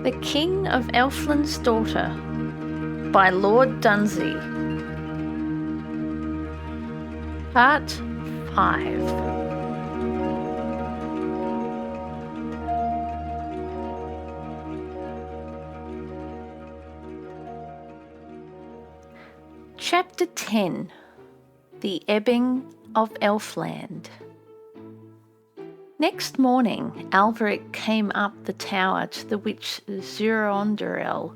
The King of Elfland's Daughter by Lord Dunsay. Part 5. Chapter 10. The Ebbing of Elfland. Next morning, Alveric came up the tower to the witch Zurondurel,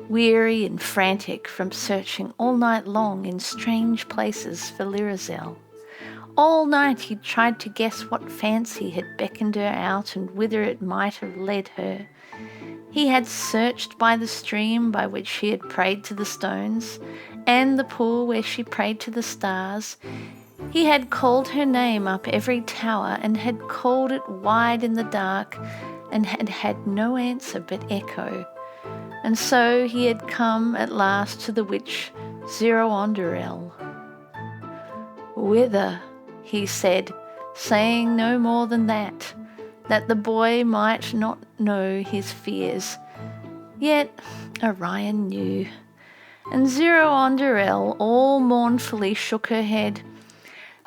weary and frantic from searching all night long in strange places for Lirazel. All night he tried to guess what fancy had beckoned her out and whither it might have led her. He had searched by the stream by which she had prayed to the stones, and the pool where she prayed to the stars. He had called her name up every tower, and had called it wide in the dark, and had had no answer but echo. And so he had come at last to the witch Zurondurel. "Whither?" he said, saying no more than that the boy might not know his fears. Yet Orion knew. And Zurondurel all mournfully shook her head.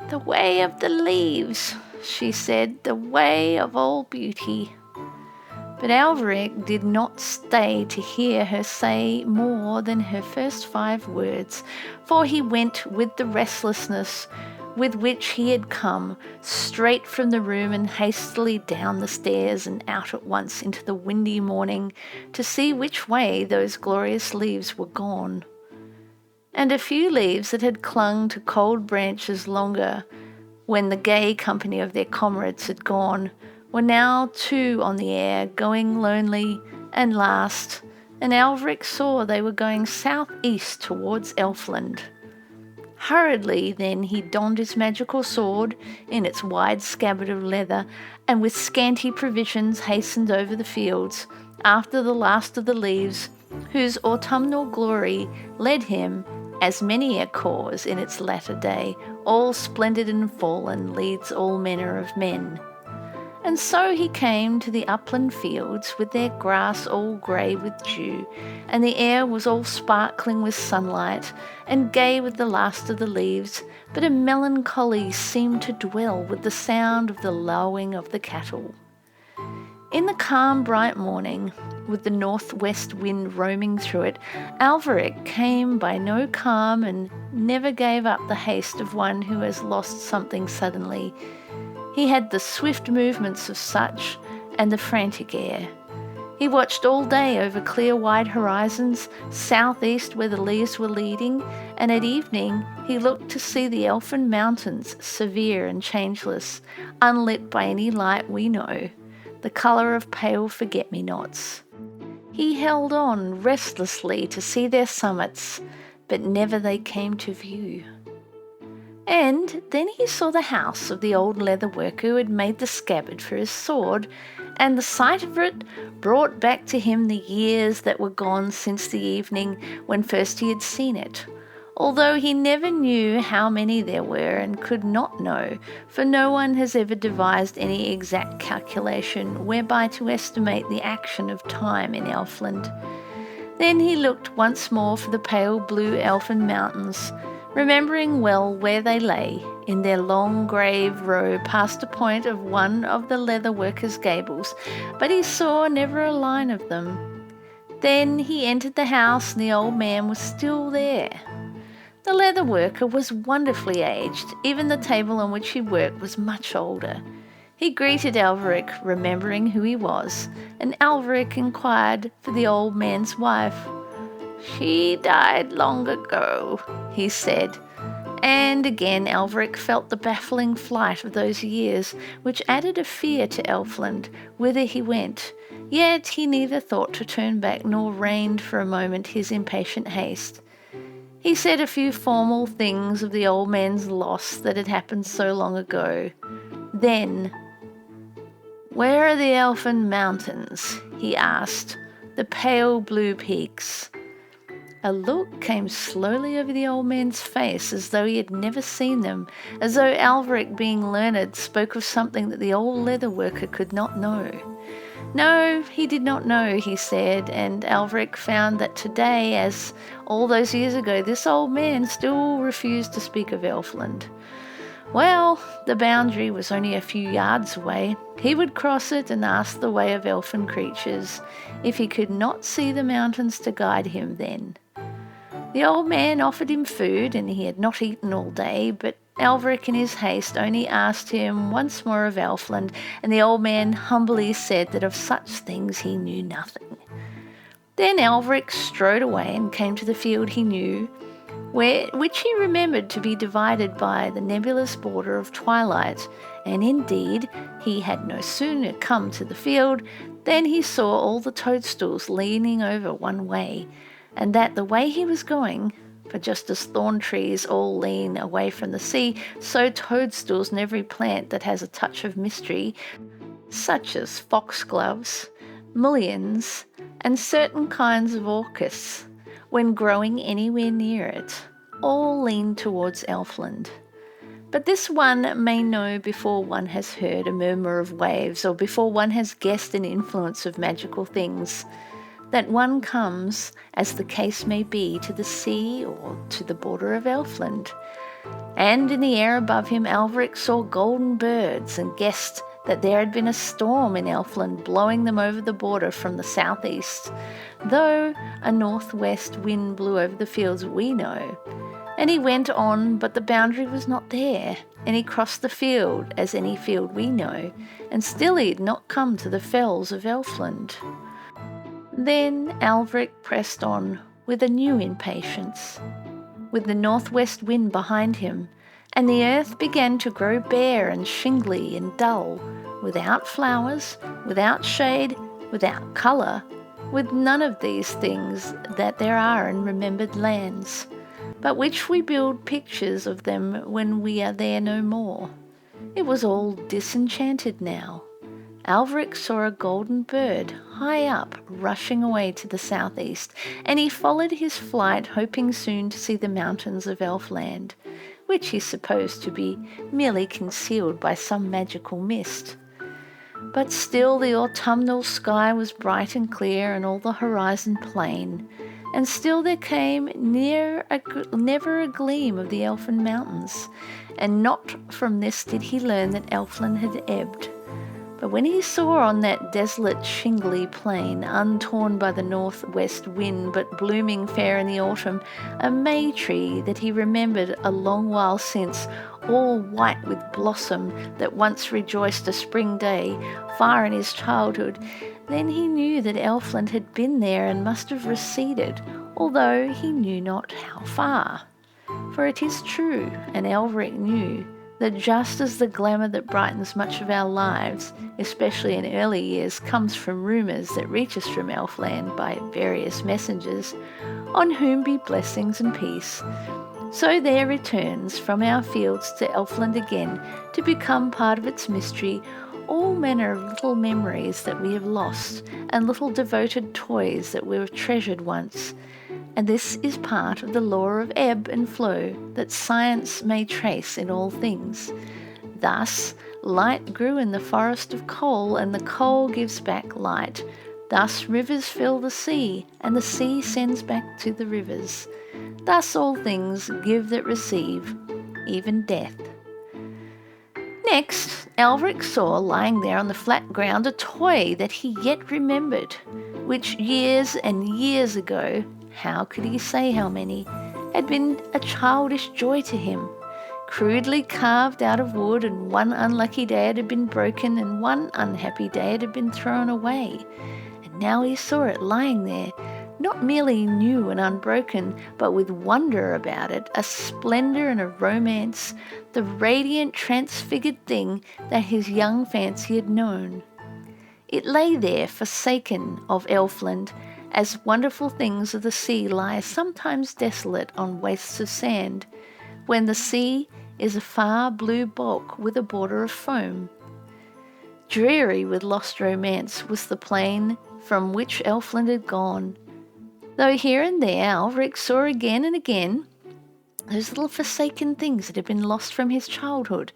"The way of the leaves," she said, "the way of all beauty." But Alveric did not stay to hear her say more than her first 5 words, for he went with the restlessness with which he had come, straight from the room and hastily down the stairs and out at once into the windy morning to see which way those glorious leaves were gone. And a few leaves that had clung to cold branches longer, when the gay company of their comrades had gone, were now too on the air, going lonely and last, and Alveric saw they were going south-east towards Elfland. Hurriedly then he donned his magical sword in its wide scabbard of leather, and with scanty provisions hastened over the fields, after the last of the leaves, whose autumnal glory led him, as many a cause in its latter day, all splendid and fallen, leads all manner of men. And so he came to the upland fields, with their grass all grey with dew, and the air was all sparkling with sunlight, and gay with the last of the leaves, but a melancholy seemed to dwell with the sound of the lowing of the cattle. In the calm bright morning, with the north-west wind roaming through it, Alveric came by no calm, and never gave up the haste of one who has lost something suddenly. He had the swift movements of such, and the frantic air. He watched all day over clear wide horizons, south-east where the leaves were leading, and at evening he looked to see the elfin mountains, severe and changeless, unlit by any light we know, the colour of pale forget-me-nots. He held on restlessly to see their summits, but never they came to view. And then he saw the house of the old leather worker who had made the scabbard for his sword, and the sight of it brought back to him the years that were gone since the evening when first he had seen it, although he never knew how many there were, and could not know, for no one has ever devised any exact calculation whereby to estimate the action of time in Elfland. Then he looked once more for the pale blue elfin mountains, remembering well where they lay, in their long grave row past a point of one of the leather worker's gables, but he saw never a line of them. Then he entered the house, and the old man was still there. The leather worker was wonderfully aged, even the table on which he worked was much older. He greeted Alveric, remembering who he was, and Alveric inquired for the old man's wife. "She died long ago," he said, and again Alveric felt the baffling flight of those years, which added a fear to Elfland, whither he went, yet he neither thought to turn back nor reined for a moment his impatient haste. He said a few formal things of the old man's loss that had happened so long ago. Then, "Where are the elfin mountains?" he asked, "the pale blue peaks?" A look came slowly over the old man's face, as though he had never seen them, as though Alveric, being learned, spoke of something that the old leather worker could not know. No, he did not know, he said, and Alveric found that today, as all those years ago, this old man still refused to speak of Elfland. Well, the boundary was only a few yards away. He would cross it and ask the way of elfin creatures, if he could not see the mountains to guide him then. The old man offered him food, and he had not eaten all day, but Alveric in his haste only asked him once more of Elfland, and the old man humbly said that of such things he knew nothing. Then Alveric strode away and came to the field he knew, which he remembered to be divided by the nebulous border of twilight, and indeed he had no sooner come to the field than he saw all the toadstools leaning over one way, and that the way he was going, for just as thorn trees all lean away from the sea, so toadstools in every plant that has a touch of mystery, such as foxgloves, mulleins, and certain kinds of orchis, when growing anywhere near it, all lean towards Elfland. But this one may know before one has heard a murmur of waves, or before one has guessed an influence of magical things, that one comes, as the case may be, to the sea or to the border of Elfland. And in the air above him Alveric saw golden birds, and guessed that there had been a storm in Elfland blowing them over the border from the southeast, though a northwest wind blew over the fields we know. And he went on, but the boundary was not there, and he crossed the field as any field we know, and still he had not come to the fells of Elfland. Then Alveric pressed on with a new impatience, with the northwest wind behind him, and the earth began to grow bare and shingly and dull, without flowers, without shade, without colour, with none of these things that there are in remembered lands, but which we build pictures of them when we are there no more. It was all disenchanted now. Alveric saw a golden bird high up, rushing away to the southeast, and he followed his flight, hoping soon to see the mountains of Elfland, which he supposed to be merely concealed by some magical mist. But still the autumnal sky was bright and clear, and all the horizon plain, and still there came never a gleam of the elfin mountains, and not from this did he learn that Elfland had ebbed. But when he saw on that desolate shingly plain, untorn by the northwest wind, but blooming fair in the autumn, a may tree that he remembered a long while since, all white with blossom, that once rejoiced a spring day, far in his childhood, then he knew that Elfland had been there and must have receded, although he knew not how far. For it is true, and Alveric knew, that just as the glamour that brightens much of our lives, especially in early years, comes from rumours that reach us from Elfland by various messengers, on whom be blessings and peace, so there returns from our fields to Elfland again to become part of its mystery all manner of little memories that we have lost, and little devoted toys that were treasured once. And this is part of the law of ebb and flow that science may trace in all things. Thus, light grew in the forest of coal, and the coal gives back light. Thus rivers fill the sea, and the sea sends back to the rivers. Thus all things give that receive, even death. Next, Alveric saw lying there on the flat ground a toy that he yet remembered, which years and years ago, how could he say how many, had been a childish joy to him, crudely carved out of wood, and one unlucky day it had been broken, and one unhappy day it had been thrown away. And now he saw it lying there, not merely new and unbroken, but with wonder about it, a splendour and a romance, the radiant transfigured thing that his young fancy had known. It lay there forsaken of Elfland, as wonderful things of the sea lie sometimes desolate on wastes of sand, when the sea is a far blue bulk with a border of foam. Dreary with lost romance was the plain from which Elfland had gone, though here and there Alveric saw again and again, those little forsaken things that had been lost from his childhood,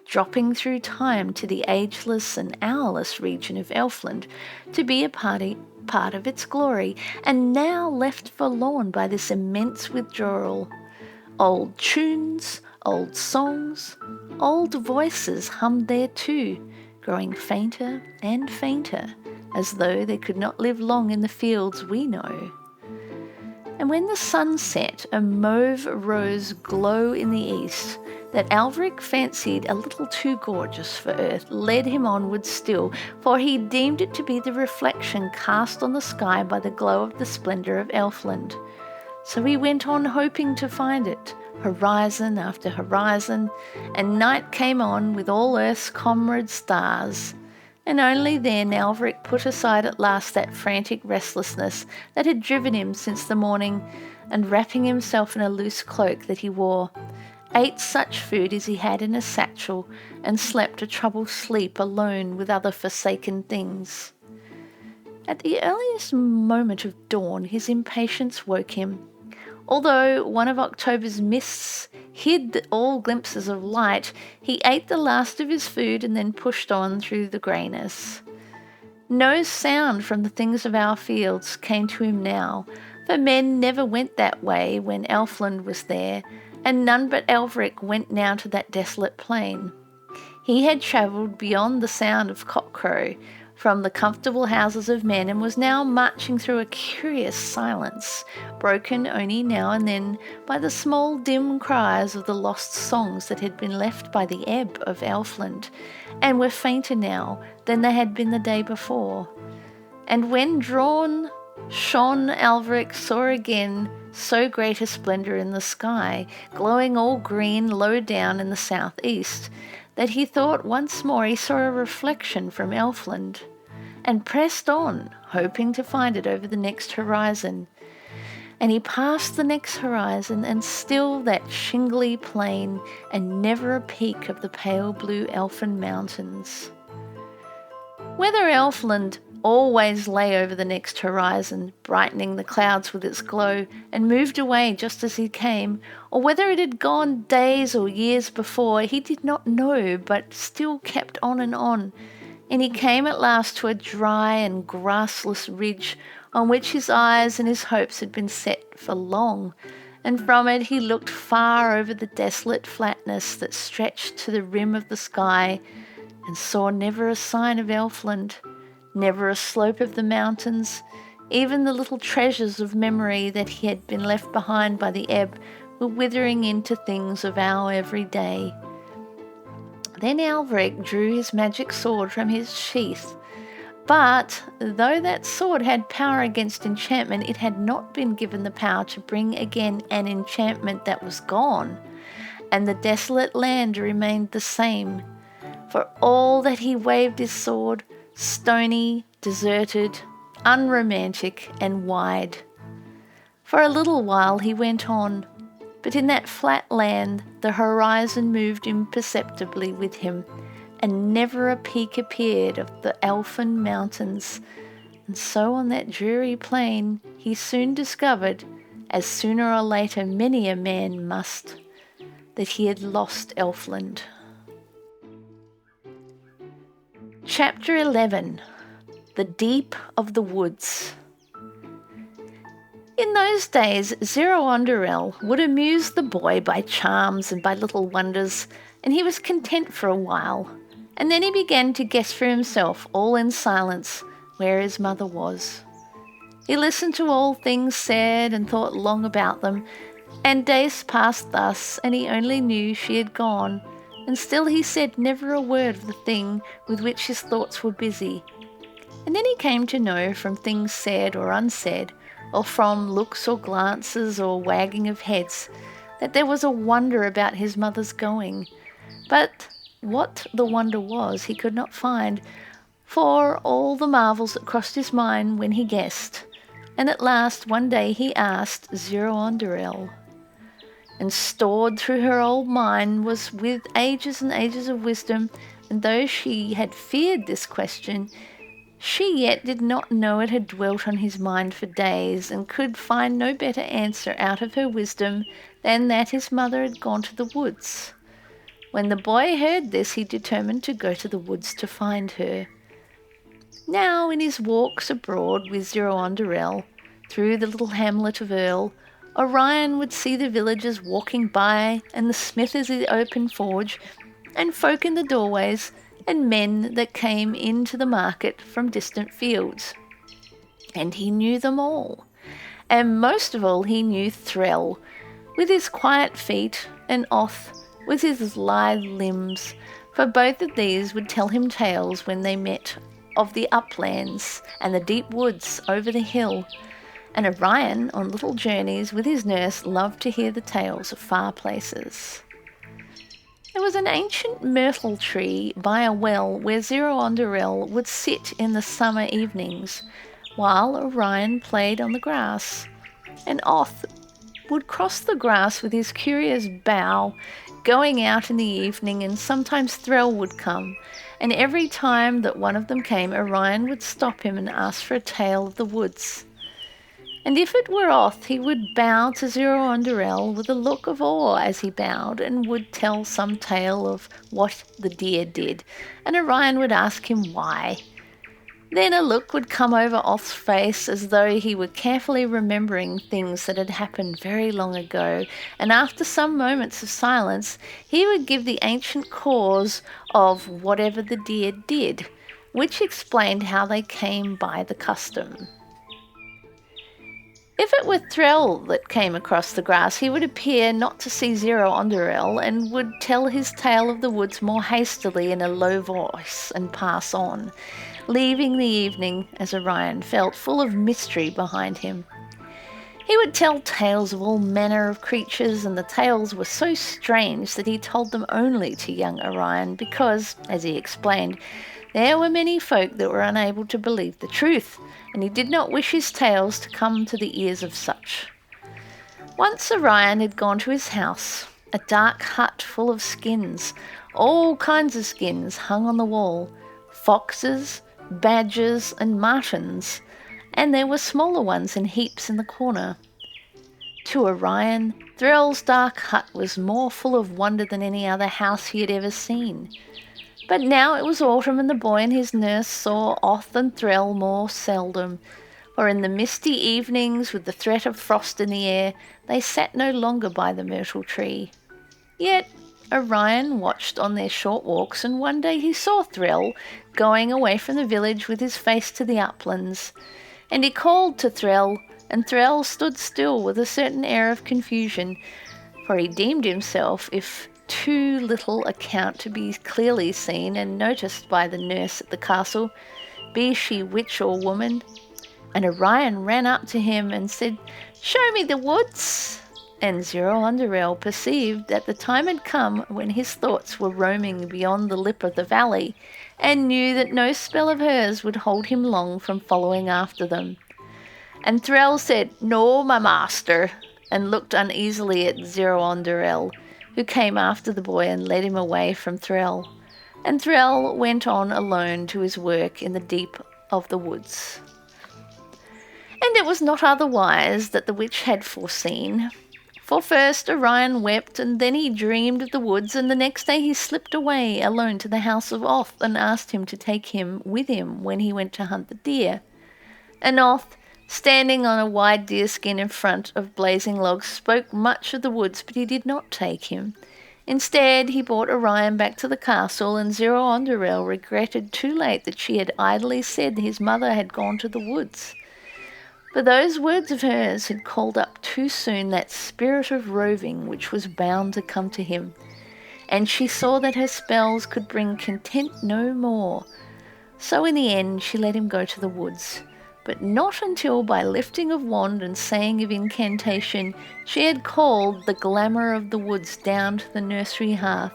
dropping through time to the ageless and hourless region of Elfland to be a part of its glory, and now left forlorn by this immense withdrawal. Old tunes, old songs, old voices hummed there too, growing fainter and fainter, as though they could not live long in the fields we know. And when the sun set, a mauve rose glow in the east, that Alveric fancied a little too gorgeous for earth, led him onward still, for he deemed it to be the reflection cast on the sky by the glow of the splendour of Elfland. So he went on hoping to find it, horizon after horizon, and night came on with all earth's comrade stars. And only then Alveric put aside at last that frantic restlessness that had driven him since the morning, and wrapping himself in a loose cloak that he wore, ate such food as he had in a satchel, and slept a troubled sleep alone with other forsaken things. At the earliest moment of dawn his impatience woke him. Although one of October's mists hid all glimpses of light, he ate the last of his food and then pushed on through the greyness. No sound from the things of our fields came to him now, for men never went that way when Elfland was there, and none but Alveric went now to that desolate plain. He had travelled beyond the sound of cockcrow, from the comfortable houses of men, and was now marching through a curious silence, broken only now and then by the small dim cries of the lost songs that had been left by the ebb of Elfland, and were fainter now than they had been the day before. And when dawn shone, Alveric saw again so great a splendour in the sky, glowing all green low down in the south-east, that he thought once more he saw a reflection from Elfland, and pressed on, hoping to find it over the next horizon. And he passed the next horizon, and still that shingly plain, and never a peak of the pale blue elfin mountains. Whether Elfland always lay over the next horizon, brightening the clouds with its glow, and moved away just as he came, or whether it had gone days or years before, he did not know, but still kept on, and he came at last to a dry and grassless ridge on which his eyes and his hopes had been set for long, and from it he looked far over the desolate flatness that stretched to the rim of the sky, and saw never a sign of Elfland, never a slope of the mountains. Even the little treasures of memory that he had been left behind by the ebb were withering into things of our every day. Then Alveric drew his magic sword from his sheath, but though that sword had power against enchantment, it had not been given the power to bring again an enchantment that was gone, and the desolate land remained the same. For all that he waved his sword, stony, deserted, unromantic, and wide. For a little while he went on, but in that flat land the horizon moved imperceptibly with him, and never a peak appeared of the elfin mountains. And so on that dreary plain he soon discovered, as sooner or later many a man must, that he had lost Elfland. Chapter 11. The Deep of the Woods. In those days, Zero-Underel would amuse the boy by charms and by little wonders, and he was content for a while, and then he began to guess for himself, all in silence, where his mother was. He listened to all things said and thought long about them, and days passed thus, and he only knew she had gone, and still he said never a word of the thing with which his thoughts were busy. And then he came to know from things said or unsaid, or from looks or glances or wagging of heads, that there was a wonder about his mother's going. But what the wonder was he could not find, for all the marvels that crossed his mind when he guessed. And at last one day he asked Zero-Underel, and stored through her old mind was with ages and ages of wisdom, and though she had feared this question, She yet did not know it had dwelt on his mind for days, and could find no better answer out of her wisdom than that his mother had gone to the woods. When the boy heard this, he determined to go to the woods to find her. Now, in his walks abroad with Zero-on-Durrell, through the little hamlet of Earl, Orion would see the villagers walking by, and the smith at the open forge, and folk in the doorways, and men that came into the market from distant fields. And he knew them all. And most of all he knew Threll, with his quiet feet, and Oth, with his lithe limbs, for both of these would tell him tales when they met of the uplands and the deep woods over the hill, and Orion, on little journeys with his nurse, loved to hear the tales of far places. There was an ancient myrtle tree by a well where Zero-on-Durrell would sit in the summer evenings, while Orion played on the grass, and Oth would cross the grass with his curious bow, going out in the evening, and sometimes Threll would come, and every time that one of them came, Orion would stop him and ask for a tale of the woods. And if it were Oth, he would bow to Zero-on-Durrell with a look of awe as he bowed, and would tell some tale of what the deer did, and Orion would ask him why. Then a look would come over Oth's face as though he were carefully remembering things that had happened very long ago, and after some moments of silence he would give the ancient cause of whatever the deer did, which explained how they came by the custom. If it were Threll that came across the grass, he would appear not to see Zero-on-Durrell, and would tell his tale of the woods more hastily in a low voice and pass on, leaving the evening, as Orion felt, full of mystery behind him. He would tell tales of all manner of creatures, and the tales were so strange that he told them only to young Orion because, as he explained, there were many folk that were unable to believe the truth, and he did not wish his tales to come to the ears of such. Once Orion had gone to his house, a dark hut full of skins, all kinds of skins hung on the wall, foxes, badgers and martens, and there were smaller ones in heaps in the corner. To Orion, Threll's dark hut was more full of wonder than any other house he had ever seen. But now it was autumn, and the boy and his nurse saw Oth and Threll more seldom, for in the misty evenings, with the threat of frost in the air, they sat no longer by the myrtle tree. Yet Orion watched on their short walks, and one day he saw Threll going away from the village with his face to the uplands, and he called to Threll, and Threll stood still with a certain air of confusion, for he deemed himself, if too little account to be clearly seen and noticed by the nurse at the castle, be she witch or woman. And Orion ran up to him and said, "Show me the woods." And Zero-on-Durrell perceived that the time had come when his thoughts were roaming beyond the lip of the valley, and knew that no spell of hers would hold him long from following after them. And Threll said, "No, my master," and looked uneasily at Zero-on-Durrell, who came after the boy and led him away from Threll. And Threll went on alone to his work in the deep of the woods. And it was not otherwise that the witch had foreseen. For first Orion wept, and then he dreamed of the woods, and the next day he slipped away alone to the house of Oth, and asked him to take him with him when he went to hunt the deer. And Oth, standing on a wide deerskin in front of blazing logs, spoke much of the woods, but he did not take him. Instead, he brought Orion back to the castle, and Zero-on-Durrell regretted too late that she had idly said his mother had gone to the woods. For those words of hers had called up too soon that spirit of roving which was bound to come to him, and she saw that her spells could bring content no more. So in the end she let him go to the woods, but not until by lifting of wand and saying of incantation she had called the glamour of the woods down to the nursery hearth,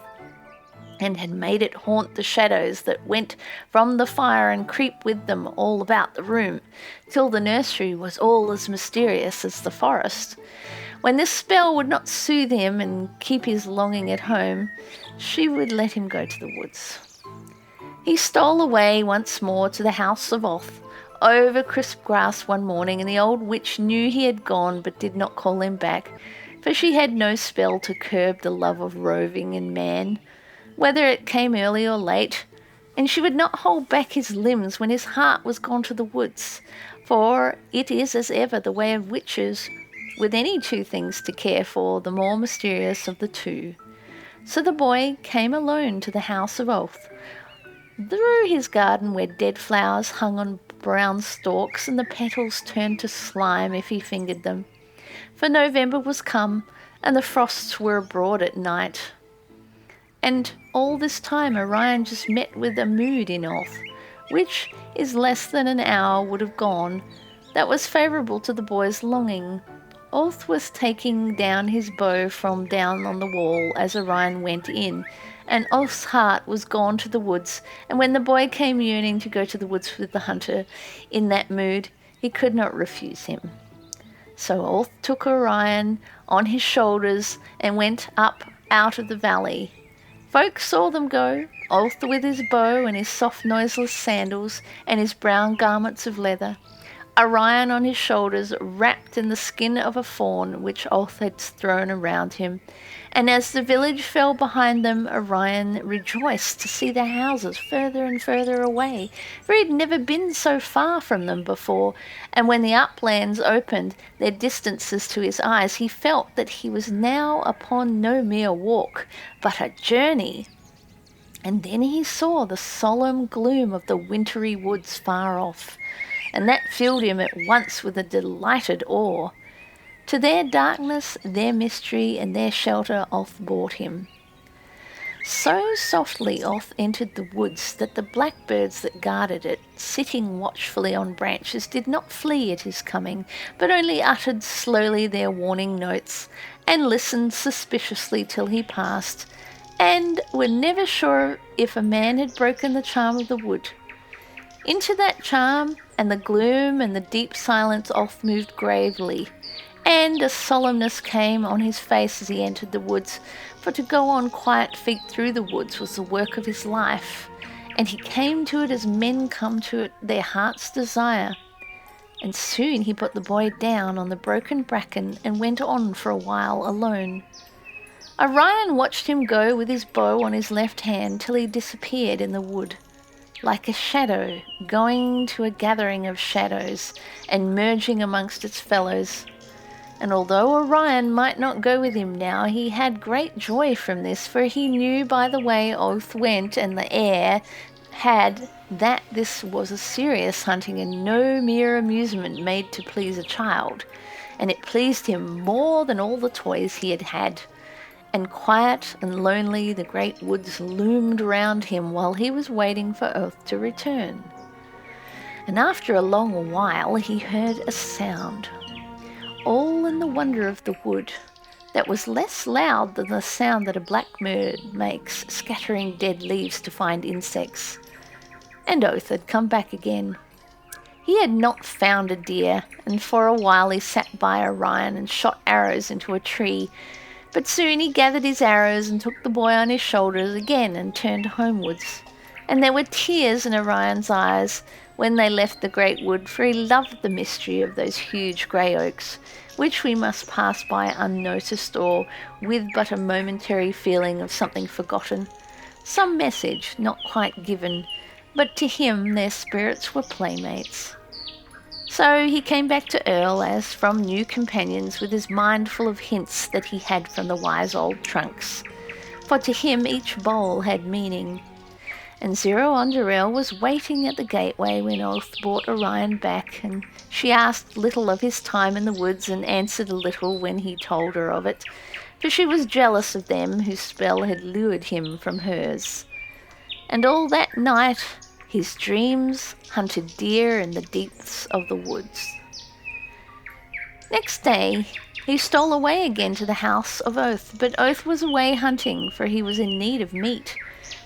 and had made it haunt the shadows that went from the fire and creep with them all about the room, till the nursery was all as mysterious as the forest. When this spell would not soothe him and keep his longing at home, she would let him go to the woods. He stole away once more to the house of Oth, over crisp grass one morning, and the old witch knew he had gone but did not call him back, for she had no spell to curb the love of roving in man, whether it came early or late, and she would not hold back his limbs when his heart was gone to the woods, for it is as ever the way of witches, with any two things to care for, the more mysterious of the two. So the boy came alone to the house of Oath, through his garden where dead flowers hung on brown stalks and the petals turned to slime if he fingered them. For November was come, and the frosts were abroad at night. And all this time Orion just met with a mood in Oath, which is less than an hour would have gone, that was favourable to the boy's longing. Oath was taking down his bow from down on the wall as Orion went in, and Oath's heart was gone to the woods, and when the boy came yearning to go to the woods with the hunter in that mood, he could not refuse him. So Oath took Orion on his shoulders and went up out of the valley. Folk saw them go, Oath with his bow and his soft noiseless sandals and his brown garments of leather, Orion on his shoulders, wrapped in the skin of a fawn which Oath had thrown around him. And as the village fell behind them, Orion rejoiced to see their houses further and further away, for he had never been so far from them before, and when the uplands opened their distances to his eyes, he felt that he was now upon no mere walk, but a journey. And then he saw the solemn gloom of the wintry woods far off, and that filled him at once with a delighted awe. To their darkness, their mystery, and their shelter Oath brought him. So softly Oath entered the woods that the blackbirds that guarded it, sitting watchfully on branches, did not flee at his coming, but only uttered slowly their warning notes, and listened suspiciously till he passed, and were never sure if a man had broken the charm of the wood. Into that charm and the gloom and the deep silence Oath moved gravely, and a solemnness came on his face as he entered the woods, for to go on quiet feet through the woods was the work of his life, and he came to it as men come to it their heart's desire. And soon he put the boy down on the broken bracken and went on for a while alone. Orion watched him go with his bow on his left hand till he disappeared in the wood, like a shadow going to a gathering of shadows and merging amongst its fellows. And although Orion might not go with him now, he had great joy from this, for he knew by the way Oath went and the air had that this was a serious hunting and no mere amusement made to please a child, and it pleased him more than all the toys he had had. And quiet and lonely the great woods loomed round him while he was waiting for Oath to return. And after a long while he heard a sound, all in the wonder of the wood, that was less loud than the sound that a blackbird makes, scattering dead leaves to find insects. And Oath had come back again. He had not found a deer, and for a while he sat by Orion and shot arrows into a tree, but soon he gathered his arrows and took the boy on his shoulders again and turned homewards. And there were tears in Orion's eyes when they left the great wood, for he loved the mystery of those huge grey oaks, which we must pass by unnoticed or with but a momentary feeling of something forgotten, some message not quite given, but to him their spirits were playmates. So he came back to Earl as from new companions, with his mind full of hints that he had from the wise old trunks, for to him each bowl had meaning. And Zero-on-Durell was waiting at the gateway when Oath brought Orion back, and she asked little of his time in the woods and answered a little when he told her of it, for she was jealous of them whose spell had lured him from hers. And all that night his dreams hunted deer in the deeps of the woods. Next day he stole away again to the house of Oath, but Oath was away hunting, for he was in need of meat.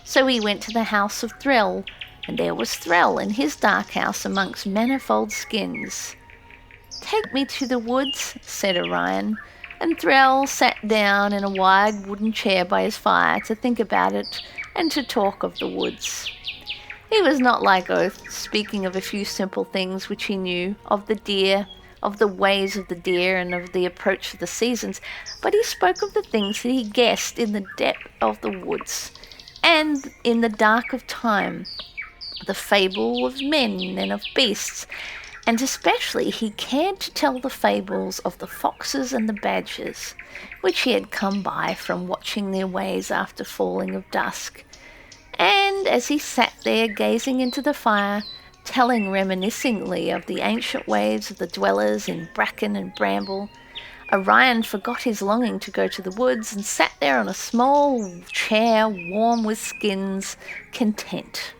So he went to the house of Threll, and there was Threll in his dark house amongst manifold skins. "Take me to the woods," said Orion, and Threll sat down in a wide wooden chair by his fire to think about it and to talk of the woods. He was not like Oath, speaking of a few simple things which he knew, of the deer, of the ways of the deer, and of the approach of the seasons, but he spoke of the things that he guessed in the depth of the woods, and in the dark of time, the fable of men and of beasts, and especially he cared to tell the fables of the foxes and the badgers, which he had come by from watching their ways after falling of dusk. And as he sat there gazing into the fire, telling reminiscingly of the ancient ways of the dwellers in bracken and bramble, Orion forgot his longing to go to the woods and sat there on a small chair warm with skins, content.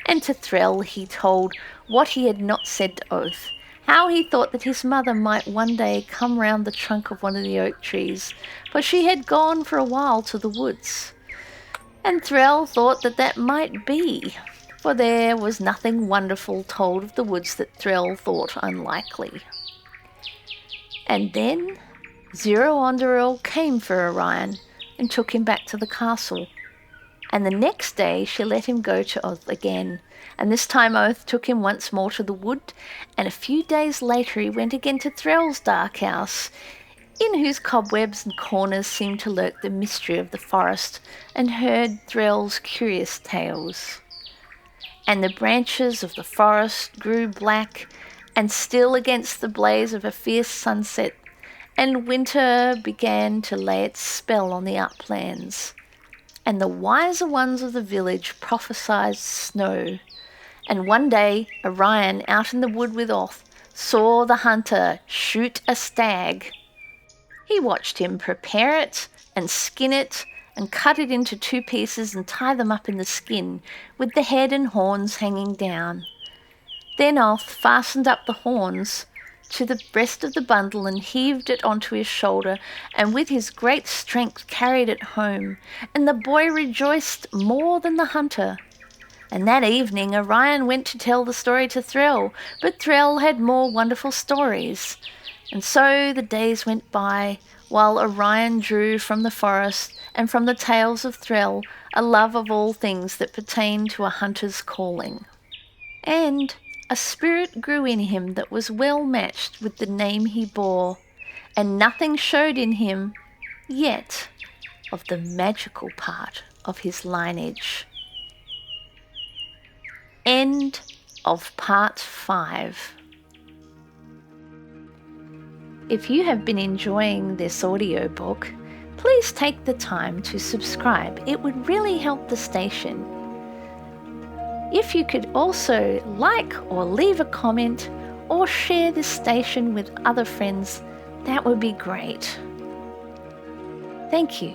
And to Threll he told what he had not said to Oath, how he thought that his mother might one day come round the trunk of one of the oak trees, for she had gone for a while to the woods. And Threll thought that that might be, for there was nothing wonderful told of the woods that Threll thought unlikely. And then Zero-Onderil came for Orion and took him back to the castle. And the next day she let him go to Oath again, and this time Oath took him once more to the wood, and a few days later he went again to Threll's dark house, in whose cobwebs and corners seemed to lurk the mystery of the forest, and heard Threll's curious tales. And the branches of the forest grew black and still against the blaze of a fierce sunset, and winter began to lay its spell on the uplands. And the wiser ones of the village prophesied snow. And one day Orion, out in the wood with Oath, saw the hunter shoot a stag. He watched him prepare it and skin it and cut it into 2 pieces and tie them up in the skin, with the head and horns hanging down. Then Oath fastened up the horns to the breast of the bundle and heaved it onto his shoulder, and with his great strength carried it home, and the boy rejoiced more than the hunter. And that evening Orion went to tell the story to Threll, but Threll had more wonderful stories. And so the days went by, while Orion drew from the forest and from the tales of Threll a love of all things that pertain to a hunter's calling. And a spirit grew in him that was well matched with the name he bore, and nothing showed in him yet of the magical part of his lineage. End of Part 5. If you have been enjoying this audiobook, please take the time to subscribe. It would really help the station. If you could also like or leave a comment or share this station with other friends, that would be great. Thank you.